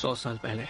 100 साल पहले।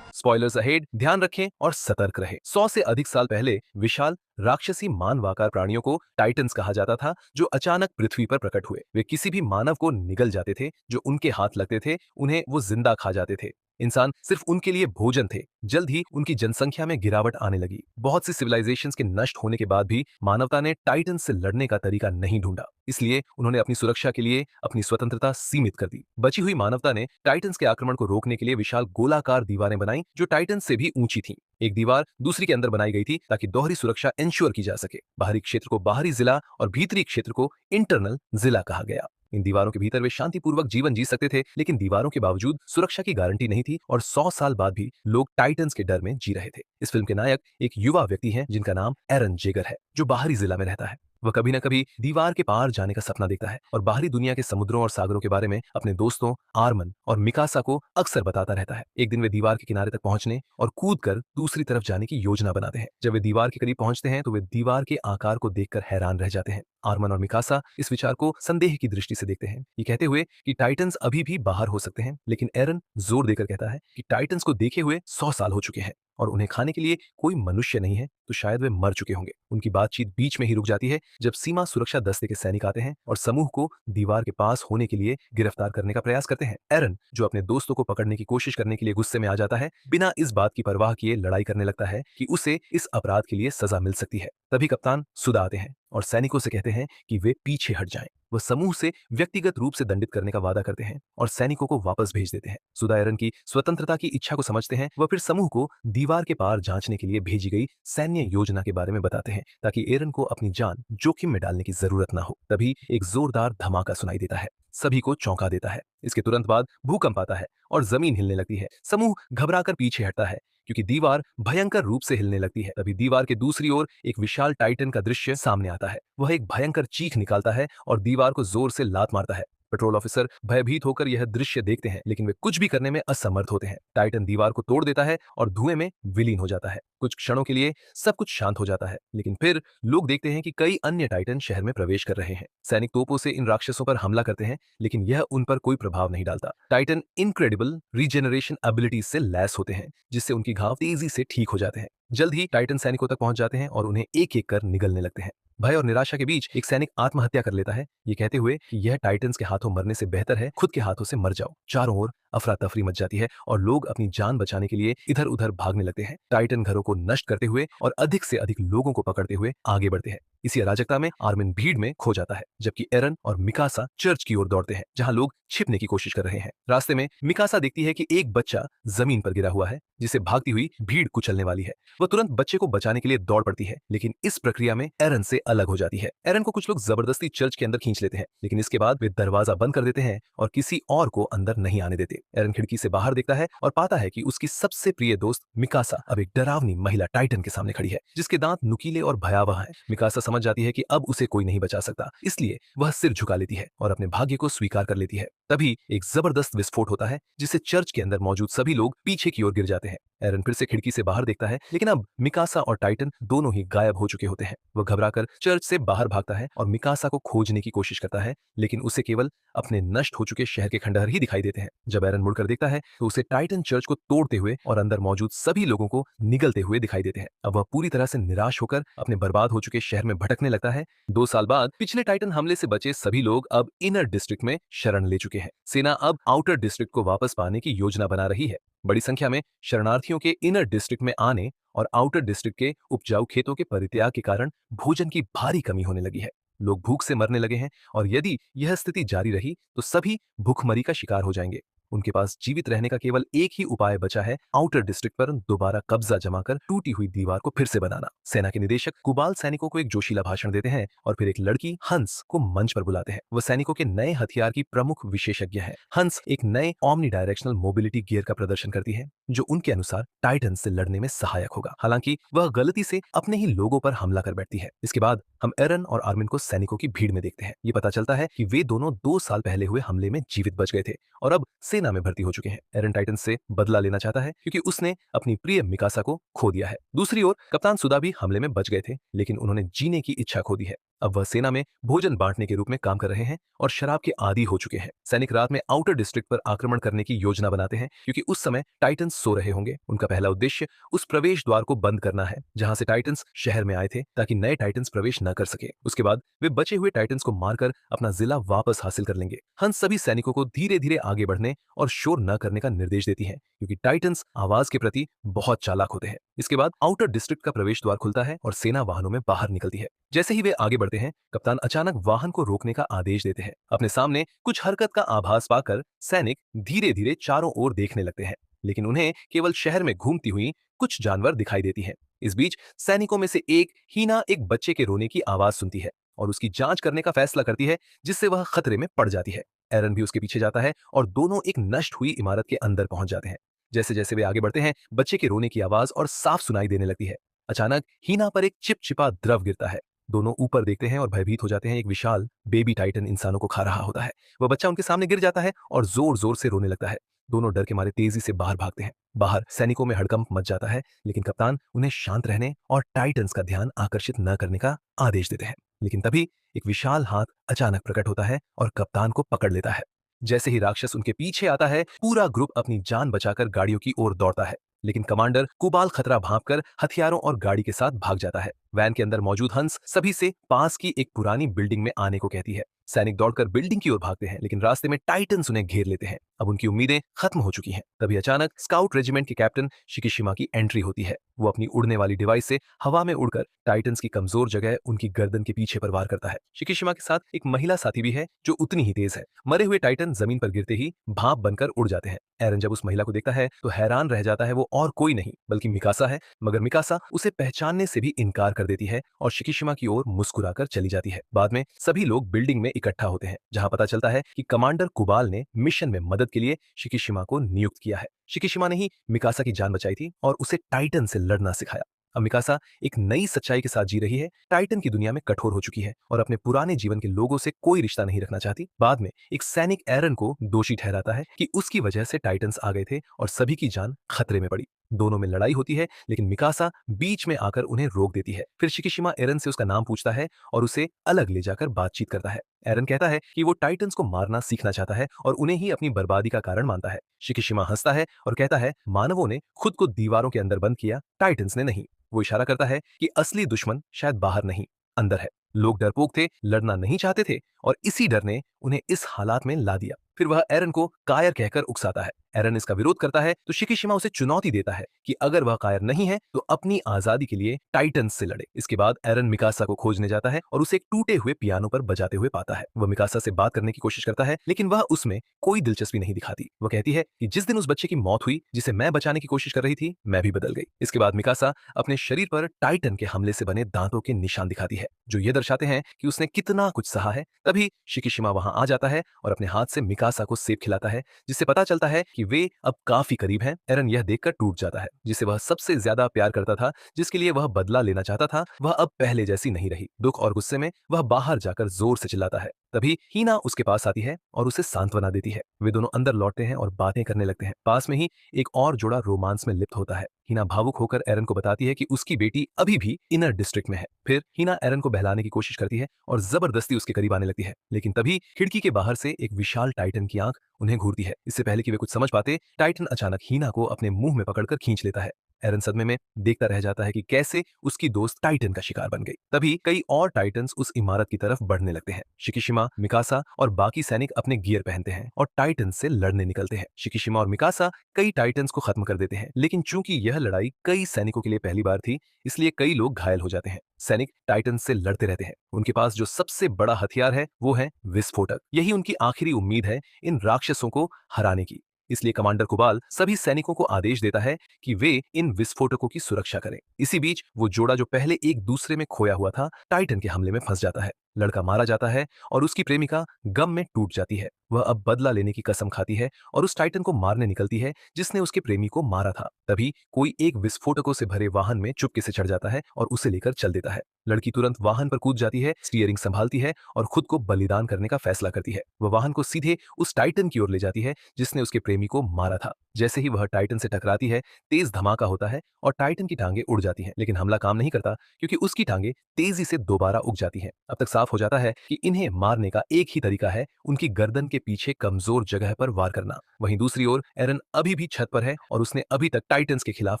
Spoilers ahead, ध्यान रखें और सतर्क रहें। 100 से अधिक साल पहले विशाल राक्षसी मानवाकार प्राणियों को टाइटन्स कहा जाता था, जो अचानक पृथ्वी पर प्रकट हुए। वे किसी भी मानव को निगल जाते थे जो उनके हाथ लगते थे, उन्हें वो जिंदा खा जाते थे। इंसान सिर्फ उनके लिए भोजन थे। जल्द ही उनकी जनसंख्या में गिरावट आने लगी। बहुत सी सिविलाइजेशंस के नष्ट होने के बाद भी मानवता ने टाइटन से लड़ने का तरीका नहीं ढूंढा। इसलिए उन्होंने अपनी सुरक्षा के लिए अपनी स्वतंत्रता सीमित कर दी। बची हुई मानवता ने टाइटन्स के आक्रमण को रोकने के लिए विशाल गोलाकार दीवारें बनाई, जो टाइटन से भी ऊंची थीं। एक दीवार दूसरी के अंदर बनाई गई थी ताकि दोहरी सुरक्षा इंश्योर की जा सके। बाहरी क्षेत्र को बाहरी जिला और भीतरी क्षेत्र को इंटरनल जिला कहा गया। इन दीवारों के भीतर वे शांतिपूर्वक जीवन जी सकते थे, लेकिन दीवारों के बावजूद सुरक्षा की गारंटी नहीं थी और 100 साल बाद भी लोग टाइटन्स के डर में जी रहे थे। इस फिल्म के नायक एक युवा व्यक्ति हैं जिनका नाम एरन जेगर है, जो बाहरी जिला में रहता है। वह कभी न कभी दीवार के पार जाने का सपना देखता है और बाहरी दुनिया के समुद्रों और सागरों के बारे में अपने दोस्तों आर्मन और मिकासा को अक्सर बताता रहता है। एक दिन वे दीवार के किनारे तक पहुंचने और कूदकर दूसरी तरफ जाने की योजना बनाते हैं। जब वे दीवार के करीब पहुंचते हैं तो वे दीवार के आकार को देखकर हैरान रह जाते हैं। आर्मन और मिकासा इस विचार को संदेह की दृष्टि से देखते हैं, ये कहते हुए कि टाइटन्स अभी भी बाहर हो सकते हैं, लेकिन एरन जोर देकर कहता है कि टाइटन्स को देखे हुए 100 साल हो चुके हैं और उन्हें खाने के लिए कोई मनुष्य नहीं है, तो शायद वे मर चुके होंगे। उनकी बातचीत बीच में ही रुक जाती है जब सीमा सुरक्षा दस्ते के सैनिक आते हैं और समूह को दीवार के पास होने के लिए गिरफ्तार करने का प्रयास करते हैं। एरन, जो अपने दोस्तों को पकड़ने की कोशिश करने के लिए गुस्से में आ जाता है, बिना इस बात की परवाह किए लड़ाई करने लगता है कि उसे इस अपराध के लिए सजा मिल सकती है। तभी कप्तान सुदा आते हैं और सैनिकों से कहते हैं कि वे पीछे हट जाएं। वह समूह से व्यक्तिगत रूप से दंडित करने का वादा करते हैं और सैनिकों को वापस भेज देते हैं। सुदा एरन की स्वतंत्रता की इच्छा को समझते हैं। वह फिर समूह को दीवार के पार जांचने के लिए भेजी गई सैन्य योजना के बारे में बताते हैं, ताकि एरन को अपनी जान जोखिम में डालने की जरूरत न हो। तभी एक जोरदार धमाका सुनाई देता है, सभी को चौंका देता है। इसके तुरंत बाद भूकंप आता है और जमीन हिलने लगती है। समूह घबराकर पीछे हटता है क्योंकि दीवार भयंकर रूप से हिलने लगती है। तभी दीवार के दूसरी ओर एक विशाल टाइटन का दृश्य सामने आता है। वह एक भयंकर चीख निकालता है और दीवार को जोर से लात मारता है। पेट्रोल ऑफिसर भयभीत होकर यह दृश्य देखते हैं, लेकिन वे कुछ भी करने में असमर्थ होते हैं। टाइटन दीवार को तोड़ देता है और धुएं में विलीन हो जाता है। कुछ क्षणों के लिए सब कुछ शांत हो जाता है, लेकिन फिर लोग देखते हैं कि कई अन्य टाइटन शहर में प्रवेश कर रहे हैं। सैनिक तोपों से इन राक्षसों पर हमला करते हैं, लेकिन यह उन पर कोई प्रभाव नहीं डालता। टाइटन इनक्रेडिबल रीजेनरेशन एबिलिटीज से लैस होते हैं, जिससे उनकी घाव तेजी से ठीक हो जाते हैं। जल्द ही टाइटन सैनिकों तक पहुंच जाते हैं और उन्हें एक एक कर निगलने लगते हैं। भय और निराशा के बीच एक सैनिक आत्महत्या कर लेता है, ये कहते हुए कि यह टाइटन्स के हाथों मरने से बेहतर है खुद के हाथों से मर जाओ। चारों ओर अफरा तफरी मच जाती है और लोग अपनी जान बचाने के लिए इधर उधर भागने लगते हैं। टाइटन घरों को नष्ट करते हुए और अधिक से अधिक लोगों को पकड़ते हुए आगे बढ़ते हैं। इसी अराजकता में आर्मिन भीड़ में खो जाता है, जबकि एरन और मिकासा चर्च की ओर दौड़ते हैं, जहां लोग छिपने की कोशिश कर रहे हैं। रास्ते में मिकासा देखती है कि एक बच्चा जमीन पर गिरा हुआ है, जिसे भागती हुई भीड़ कुचलने वाली है। वह तुरंत बच्चे को बचाने के लिए दौड़ पड़ती है, लेकिन इस प्रक्रिया में एरन से अलग हो जाती है। एरन को कुछ लोग जबरदस्ती चर्च के अंदर खींच लेते हैं, लेकिन इसके बाद वे दरवाजा बंद कर देते हैं और किसी और को अंदर नहीं आने देते। एरन खिड़की से बाहर देखता है और पाता है कि उसकी सबसे प्रिय दोस्त मिकासा अब एक डरावनी महिला टाइटन के सामने खड़ी है, जिसके दांत नुकीले और भयावह हैं। मिकासा समझ जाती है कि अब उसे कोई नहीं बचा सकता, इसलिए वह सिर झुका लेती है और अपने भाग्य को स्वीकार कर लेती है। तभी एक जबरदस्त विस्फोट होता है, जिससे चर्च के अंदर मौजूद सभी लोग पीछे की ओर गिर जाते हैं। एरन फिर से खिड़की से बाहर देखता है, लेकिन अब मिकासा और टाइटन दोनों ही गायब हो चुके होते हैं। वह घबराकर चर्च से बाहर भागता है और मिकासा को खोजने की कोशिश करता है, लेकिन उसे केवल अपने नष्ट हो चुके शहर के खंडहर ही दिखाई देते हैं। जब एरन मुड़कर देखता है तो उसे टाइटन चर्च को तोड़ते हुए और अंदर मौजूद सभी लोगों को निगलते हुए दिखाई देते हैं। अब वह पूरी तरह से निराश होकर अपने बर्बाद हो चुके शहर में भटकने लगता है। 2 साल बाद पिछले टाइटन हमले से बचे सभी लोग अब इनर डिस्ट्रिक्ट में शरण ले चुके हैं। सेना अब आउटर डिस्ट्रिक्ट को वापस पाने की योजना बना रही है। बड़ी संख्या में शरणार्थियों के इनर डिस्ट्रिक्ट में आने और आउटर डिस्ट्रिक्ट के उपजाऊ खेतों के परित्याग के कारण भोजन की भारी कमी होने लगी है। लोग भूख से मरने लगे हैं और यदि यह स्थिति जारी रही तो सभी भूखमरी का शिकार हो जाएंगे। उनके पास जीवित रहने का केवल एक ही उपाय बचा है, आउटर डिस्ट्रिक्ट पर दोबारा कब्जा जमाकर टूटी हुई दीवार को फिर से बनाना। सेना के निदेशक कुबाल सैनिकों को एक जोशीला भाषण देते हैं और फिर एक लड़की हंस को मंच पर बुलाते हैं। वह सैनिकों के नए हथियार की प्रमुख विशेषज्ञ है। हंस एक नए ओमनी डायरेक्शनल मोबिलिटी गियर का प्रदर्शन करती है, जो उनके अनुसार टाइटन से लड़ने में सहायक होगा। हालांकि वह गलती से अपने ही लोगों पर हमला कर बैठती है। इसके बाद हम एरन और आर्मिन को सैनिकों की भीड़ में देखते हैं। ये पता चलता है कि वे दोनों 2 साल पहले हुए हमले में जीवित बच गए थे और अब सेना में भर्ती हो चुके हैं। एरन टाइटन से बदला लेना चाहता है क्योंकि उसने अपनी प्रिय मिकासा को खो दिया है। दूसरी ओर कप्तान सुदा भी हमले में बच गए थे, लेकिन उन्होंने जीने की इच्छा खो दी है। अब वह सेना में भोजन बांटने के रूप में काम कर रहे हैं और शराब के आदी हो चुके हैं। सैनिक रात में आउटर डिस्ट्रिक्ट पर आक्रमण करने की योजना बनाते हैं क्योंकि उस समय टाइटन्स सो रहे होंगे। उनका पहला उद्देश्य उस प्रवेश द्वार को बंद करना है जहां से टाइटन्स शहर में आए थे, ताकि नए टाइटन्स प्रवेश न कर सके। उसके बाद वे बचे हुए टाइटन्स को मारकर अपना जिला वापस हासिल कर लेंगे। हंस सभी सैनिकों को धीरे धीरे आगे बढ़ने और शोर न करने का निर्देश देती है क्योंकि टाइटन्स आवाज के प्रति बहुत चालाक होते हैं। इसके बाद आउटर डिस्ट्रिक्ट का प्रवेश द्वार खुलता है और सेना वाहनों में बाहर निकलती है। जैसे ही वे आगे बढ़ते हैं, कप्तान अचानक वाहन को रोकने का आदेश देते हैं। अपने सामने कुछ हरकत का आभास पाकर सैनिक धीरे धीरे चारों ओर देखने लगते हैं, लेकिन उन्हें केवल शहर में घूमती हुई कुछ जानवर दिखाई देती हैं। इस बीच सैनिकों में से एक हीना एक बच्चे के रोने की आवाज सुनती है और उसकी जांच करने का फैसला करती है, जिससे वह खतरे में पड़ जाती है। एरन भी उसके पीछे जाता है और दोनों एक नष्ट हुई इमारत के अंदर पहुंच जाते हैं। जैसे जैसे वे आगे बढ़ते हैं, बच्चे के रोने की आवाज और साफ सुनाई देने लगती है। अचानक हीना पर एक चिपचिपा द्रव गिरता है। दोनों ऊपर देखते हैं और भयभीत हो जाते हैं। एक विशाल बेबी टाइटन इंसानों को खा रहा होता है। वह बच्चा उनके सामने गिर जाता है और जोर जोर से रोने लगता है। दोनों डर के मारे तेजी से बाहर भागते हैं। बाहर सैनिकों में हड़कंप मच जाता है, लेकिन कप्तान उन्हें शांत रहने और टाइटन्स का ध्यान आकर्षित न करने का आदेश देते हैं। लेकिन तभी एक विशाल हाथ अचानक प्रकट होता है और कप्तान को पकड़ लेता है। जैसे ही राक्षस उनके पीछे आता है, पूरा ग्रुप अपनी जान बचाकर गाड़ियों की ओर दौड़ता है। लेकिन कमांडर कुबाल खतरा भांपकर हथियारों और गाड़ी के साथ भाग जाता है। वैन के अंदर मौजूद हंस सभी से पास की एक पुरानी बिल्डिंग में आने को कहती है। सैनिक दौड़कर बिल्डिंग की ओर भागते हैं, लेकिन रास्ते में टाइटन्स उन्हें घेर लेते हैं। अब उनकी उम्मीदें खत्म हो चुकी हैं। तभी अचानक स्काउट रेजिमेंट के कैप्टन शिकिशिमा की एंट्री होती है। वो अपनी उड़ने वाली डिवाइस से हवा में उड़कर टाइटन्स की कमजोर जगह उनकी गर्दन के पीछे पर वार करता है। शिकिशिमा के साथ एक महिला साथी भी है जो उतनी ही तेज है। मरे हुए टाइटन जमीन पर गिरते ही भाप बनकर उड़ जाते हैं। एरन जब उस महिला को देखता है तो हैरान रह जाता है। वो और कोई नहीं बल्कि मिकासा है, मगर मिकासा उसे पहचानने से भी इनकार कर देती है और शिकिशिमा की ओर मुस्कुराकर चली जाती है। बाद में सभी लोग बिल्डिंग में इकट्ठा होते हैं, जहां पता चलता है कि कमांडर कुबाल ने मिशन में मदद के लिए शिकिशिमा को नियुक्त किया है। शिकिशिमा ने ही मिकासा की जान बचाई थी और उसे टाइटन से लड़ना सिखाया। अब मिकासा एक नई सच्चाई के साथ जी रही है। टाइटन की दुनिया में कठोर हो चुकी है और अपने पुराने जीवन के लोगों से कोई रिश्ता नहीं रखना चाहती। बाद में एक सैनिक एरन को दोषी ठहराता है कि उसकी वजह से टाइटन्स आ गए थे और सभी की जान खतरे में पड़ी। दोनों में लड़ाई होती है, लेकिन मिकासा बीच में आकर उन्हें रोक देती है। फिर शिकिशिमा एरन से उसका नाम पूछता है और उसे अलग ले जाकर बातचीत करता है। एरन कहता है कि वो टाइटन्स को मारना सीखना चाहता है और उन्हें ही अपनी बर्बादी का कारण मानता है। शिकिशिमा हंसता है और कहता है, मानवों ने खुद को दीवारों के अंदर बंद किया, टाइटन्स ने नहीं। वो इशारा करता है कि असली दुश्मन शायद बाहर नहीं, अंदर है। लोग डरपोक थे, लड़ना नहीं चाहते थे और इसी डर ने उन्हें इस हालात में ला दिया। फिर वह एरन को कायर कहकर उकसाता है। एरन इसका विरोध करता है तो शिकिशिमा उसे चुनौती देता है कि अगर वह कायर नहीं है तो अपनी आजादी के लिए टाइटन्स से लड़े। इसके बाद एरन मिकासा को खोजने जाता है और उसे एक टूटे हुए पियानो पर बजाते हुए पाता है। वह मिकासा से बात करने की कोशिश करता है, लेकिन वह उसमें कोई दिलचस्पी नहीं दिखाती। वह कहती है कि जिस दिन उस बच्चे की मौत हुई जिसे मैं बचाने की कोशिश कर रही थी, मैं भी बदल गई। इसके बाद मिकासा अपने शरीर पर टाइटन के हमले से बने दांतों के निशान दिखाती है, जो ये दर्शाते हैं कि उसने कितना कुछ सहा है। तभी शिकिशिमा वहां आ जाता है और अपने हाथ से मिकासा को सेब खिलाता है, जिससे पता चलता है कि वे अब काफी करीब हैं। एरन यह देखकर टूट जाता है। जिसे वह सबसे ज्यादा प्यार करता था, जिसके लिए वह बदला लेना चाहता था, वह अब पहले जैसी नहीं रही। दुख और गुस्से में वह बाहर जाकर जोर से चिल्लाता है। तभी हीना उसके पास आती है और उसे सांत्वना देती है। वे दोनों अंदर लौटते हैं और बातें करने लगते हैं। पास में ही एक और जोड़ा रोमांस में लिप्त होता है। हीना भावुक होकर एरन को बताती है कि उसकी बेटी अभी भी इनर डिस्ट्रिक्ट में है। फिर हीना एरन को बहलाने की कोशिश करती है और जबरदस्ती उसके करीब आने लगती है, लेकिन तभी खिड़की के बाहर से एक विशाल टाइटन की आंख उन्हें घूरती है। इससे पहले कि वे कुछ समझ पाते, टाइटन अचानक हीना को अपने मुंह में पकड़कर खींच लेता है। एरन सदमे में देखता रह जाता है कि कैसे उसकी दोस्त टाइटन का शिकार बन गई। तभी कई और टाइटन्स उस इमारत की तरफ बढ़ने लगते हैं। शिकिशिमा, मिकासा और बाकी सैनिक अपने गियर पहनते हैं और टाइटन से लड़ने निकलते हैं। शिकिशिमा और मिकासा कई टाइटन्स को खत्म कर देते हैं, लेकिन चूंकि यह लड़ाई कई सैनिकों के लिए पहली बार थी, इसलिए कई लोग घायल हो जाते हैं। सैनिक टाइटन से लड़ते रहते हैं। उनके पास जो सबसे बड़ा हथियार है वो है विस्फोटक। यही उनकी आखिरी उम्मीद है इन राक्षसों को हराने की। इसलिए कमांडर कुबाल सभी सैनिकों को आदेश देता है कि वे इन विस्फोटकों की सुरक्षा करें। इसी बीच वो जोड़ा जो पहले एक दूसरे में खोया हुआ था, टाइटन के हमले में फंस जाता है। लड़का मारा जाता है और उसकी प्रेमिका गम में टूट जाती है। वह अब बदला लेने की कसम खाती है और उस टाइटन को मारने निकलती है जिसने उसके प्रेमी को मारा था। तभी कोई एक विस्फोटकों से भरे वाहन में चुपके से चढ़ जाता है और उसे लेकर चल देता है। लड़की तुरंत वाहन पर कूद जाती है, स्टीयरिंग संभालती है और खुद को बलिदान करने का फैसला करती है। वह वाहन को सीधे उस टाइटन की ओर ले जाती है जिसने उसके प्रेमी को मारा था। जैसे ही वह टाइटन से टकराती है, तेज धमाका होता है और टाइटन की टांगे उड़ जाती हैं, लेकिन हमला काम नहीं करता क्योंकि उसकी टांगे तेजी से दोबारा उग जाती हैं। अब तक साफ हो जाता है कि इन्हें मारने का एक ही तरीका है, उनकी गर्दन के पीछे कमजोर जगह पर वार करना। वहीं दूसरी ओर एरन अभी भी छत पर है और उसने अभी तक टाइटन्स के खिलाफ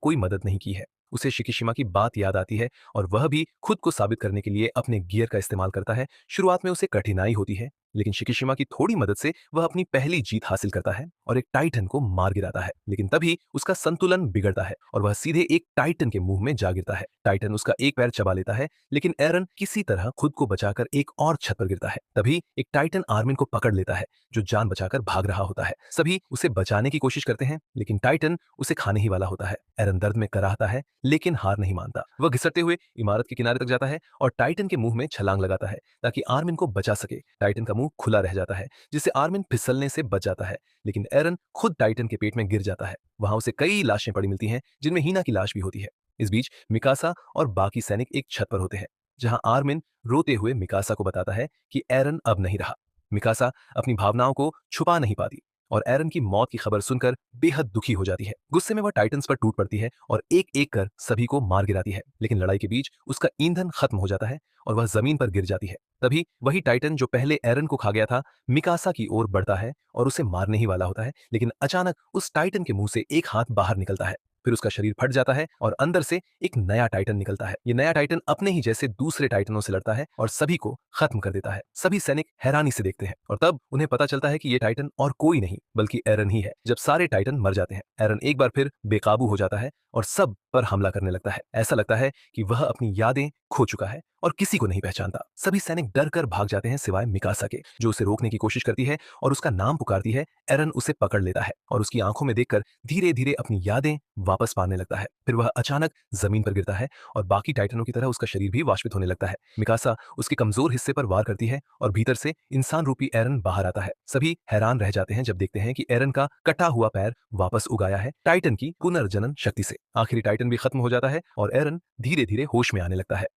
कोई मदद नहीं की है। उसे शिकिशिमा की बात याद आती है और वह भी खुद को साबित करने के लिए अपने गियर का इस्तेमाल करता है। शुरुआत में उसे कठिनाई होती है, लेकिन शिकिशिमा की थोड़ी मदद से वह अपनी पहली जीत हासिल करता है और एक टाइटन को मार गिराता है। लेकिन तभी उसका संतुलन बिगड़ता है और वह सीधे एक टाइटन के मुंह में जा गिरता है। टाइटन उसका एक पैर चबा लेता है, लेकिन एरन किसी तरह खुद को बचाकर एक और छत पर गिरता है। तभी एक टाइटन आर्मिन को पकड़ लेता है जो जान बचाकर भाग रहा होता है। सभी उसे बचाने की कोशिश करते हैं, लेकिन टाइटन उसे खाने ही वाला होता है। एरन दर्द में कराहता है, लेकिन हार नहीं मानता। वह घिसटते हुए इमारत के किनारे तक जाता है और टाइटन के मुंह में छलांग लगाता है ताकि आर्मिन को बचा सके। टाइटन का मुंह खुला रह जाता है जिससे आर्मिन फिसलने से बच जाता है, लेकिन एरन खुद टाइटन के पेट में गिर जाता है। वहां उसे कई लाशें पड़ी मिलती हैं जिनमें हीना की लाश भी होती है। इस बीच मिकासा और बाकी सैनिक एक छत पर होते हैं जहां आर्मिन रोते हुए मिकासा को बताता है कि एरन अब नहीं रहा। मिकासा अपनी भावनाओं को छुपा नहीं पाती और एरन की मौत की खबर सुनकर बेहद दुखी हो जाती है। गुस्से में वह टाइटन्स पर टूट पड़ती है और एक एक कर सभी को मार गिराती है, लेकिन लड़ाई के बीच उसका ईंधन खत्म हो जाता है और वह जमीन पर गिर जाती है। तभी वही टाइटन जो पहले एरन को खा गया था, मिकासा की ओर बढ़ता है और उसे मारने ही वाला होता है, लेकिन अचानक उस टाइटन के मुंह से एक हाथ बाहर निकलता है। फिर उसका शरीर फट जाता है और अंदर से एक नया टाइटन निकलता है। ये नया टाइटन अपने ही जैसे दूसरे टाइटनों से लड़ता है और सभी को खत्म कर देता है। सभी सैनिक हैरानी से देखते हैं और तब उन्हें पता चलता है कि ये टाइटन और कोई नहीं बल्कि एरन ही है। जब सारे टाइटन मर जाते हैं, एरन एक बार फिर बेकाबू हो जाता है और सब पर हमला करने लगता है। ऐसा लगता है कि वह अपनी यादें खो चुका है और किसी को नहीं पहचानता। सभी सैनिक डर कर भाग जाते हैं सिवाय मिकासा के, जो उसे रोकने की कोशिश करती है और उसका नाम पुकारती है। एरन उसे पकड़ लेता है और उसकी आंखों में देखकर धीरे धीरे अपनी यादें वापस पाने लगता है। फिर वह अचानक जमीन पर गिरता है और बाकी टाइटनों की तरह उसका शरीर भी वाष्पित होने लगता है। मिकासा उसके कमजोर हिस्से पर वार करती है और भीतर से इंसान रूपी एरन बाहर आता है। सभी हैरान रह जाते हैं जब देखते हैं कि एरन का कटा हुआ पैर वापस उगाया है टाइटन की पुनर्जनन शक्ति से। आखिरी टाइटन भी खत्म हो जाता है और एरन धीरे धीरे होश में आने लगता है।